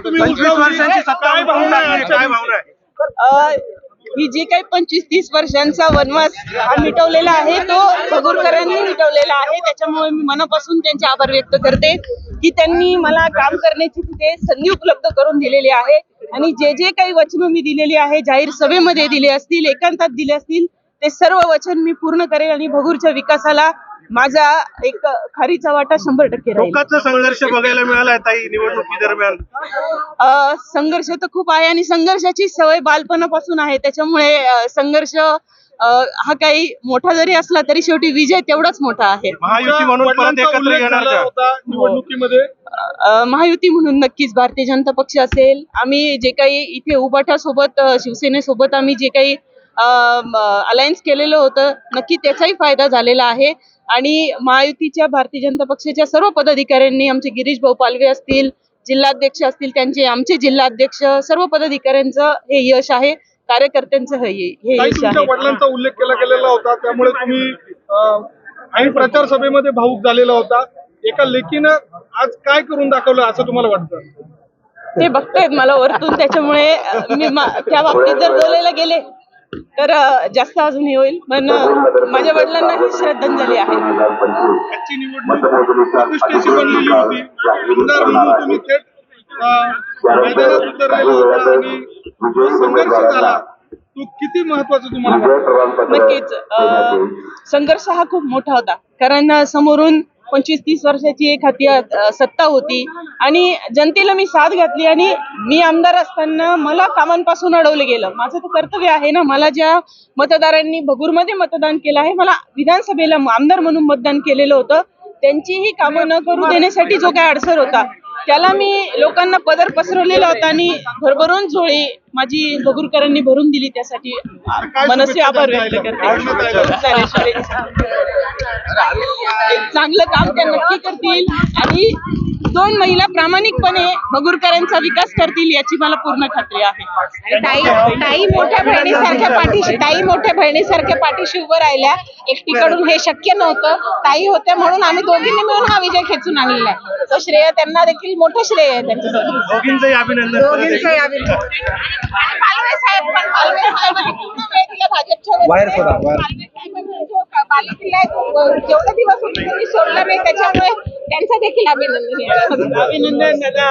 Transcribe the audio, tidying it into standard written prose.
25 वर्षांची सत्ता उठवून टाकली, काय भावना आहे? ही जी काही 25-30 वर्षांचा वनवास मिटवलेला आहे तो भगुरकरांनी मिटवलेला आहे. त्याच्यामुळे मी मनापासून त्यांचे आभार व्यक्त करते की त्यांनी मला काम करण्याची तिथे संधी उपलब्ध करून दिलेली आहे. आणि जे जे काही वचनं मी दिलेली आहे, जाहीर सभेमध्ये दिले असतील, एकांतात दिले असतील, ते सर्व वचन मी पूर्ण करेन आणि भगूरच्या विकासाला माझा एक खारीचा वाटा 100% राहील. लोकांचा संघर्ष बघायला मिळाला ताई निवडणुकी दरम्यान. संघर्ष तर खूप आहे आणि संघर्षाची सवय बालपणापासून आहे. त्याच्यामुळे संघर्ष हा काही मोठा जरी असला तरी शेवटी विजय तेवढाच मोठा आहे. महायुती म्हणून परत एकत्र येणार का निवडणुकीमध्ये? महायुती म्हणून नक्कीच भारतीय जनता पक्ष असेल. आम्ही जे काही इथे उभाटासोबत शिवसेनेसोबत आम्ही जे काही अलायन्स केलेलं होतं, नक्की त्याचाही फायदा झालेला आहे. आणि महायुतीच्या भारतीय जनता पक्षाच्या सर्व पदाधिकाऱ्यांनी, आमचे गिरीश भाऊ पालवे असतील, जिल्हाध्यक्ष असतील, त्यांचे आमचे जिल्हाध्यक्ष, सर्व पदाधिकाऱ्यांचं हे यश आहे, कार्यकर्त्यांचं हे यश आहे. वडिलांचा उल्लेख केला गेलेला होता, त्यामुळे तुम्ही आणि प्रचार सभेमध्ये भाऊक झालेला होता. एका लेकीनं आज काय करून दाखवलं असं तुम्हाला वाटतं? ते बघतायत मला वरतून, त्याच्यामुळे मी त्या बाबतीत जर बोलायला गेले तर जास्त अजून हे होईल. पण माझ्या वडिलांना ही श्रद्धांजली आहे. आजची निवडणूक प्रतिष्ठेची बनलेली होती. आमदार म्हणून तुम्ही थेट मैदानात उतरलेला होता आणि जो संघर्ष झाला तो किती महत्वाचा तुम्हाला वाटतं? नक्कीच संघर्ष हा खूप मोठा होता, कारण समोरून 25-30 वर्षाची एक हाती सत्ता होती आणि जनतेला मी साथ घातली. आणि मी आमदार असताना मला कामांपासून अडवलं गेलं. माझं तर कर्तव्य आहे ना. मला ज्या मतदारांनी भगूरमध्ये मतदान केलं आहे, मला विधानसभेला आमदार म्हणून मतदान केलेलं होतं, त्यांचीही कामं न करू देण्यासाठी जो काही अडसर होता त्याला मी लोकांना पदर पसरवलेला होता आणि भरभरून झोळी माझी भगूरकरांनी भरून दिली. त्यासाठी मनस्वी आभार व्यक्त करते. एक चांगलं काम त्या नक्की करतील आणि 2 महिला प्रामाणिकपणे भगूरकरांचा विकास करतील याची मला पूर्ण खात्री आहे. ताई मोठ्या बहिणीसारख्या पाठीशी उभं राहिल्या. एकटीकडून हे शक्य नव्हतं. ताई होत्या म्हणून आम्ही दोघींनी मिळून हा विजय खेचून आणलेला आहे. तो श्रेय त्यांना देखील मोठं श्रेय आहे त्यांच्यासाठी. दोघींचंही अभिनंदन. पालवे साहेब पूर्ण वेळ दिला भाजपच्या जेवढे दिवस होते त्यांनी सोडला नाही, त्याच्यामुळे त्यांचं देखील अभिनंदन. अभिनंदन दादा.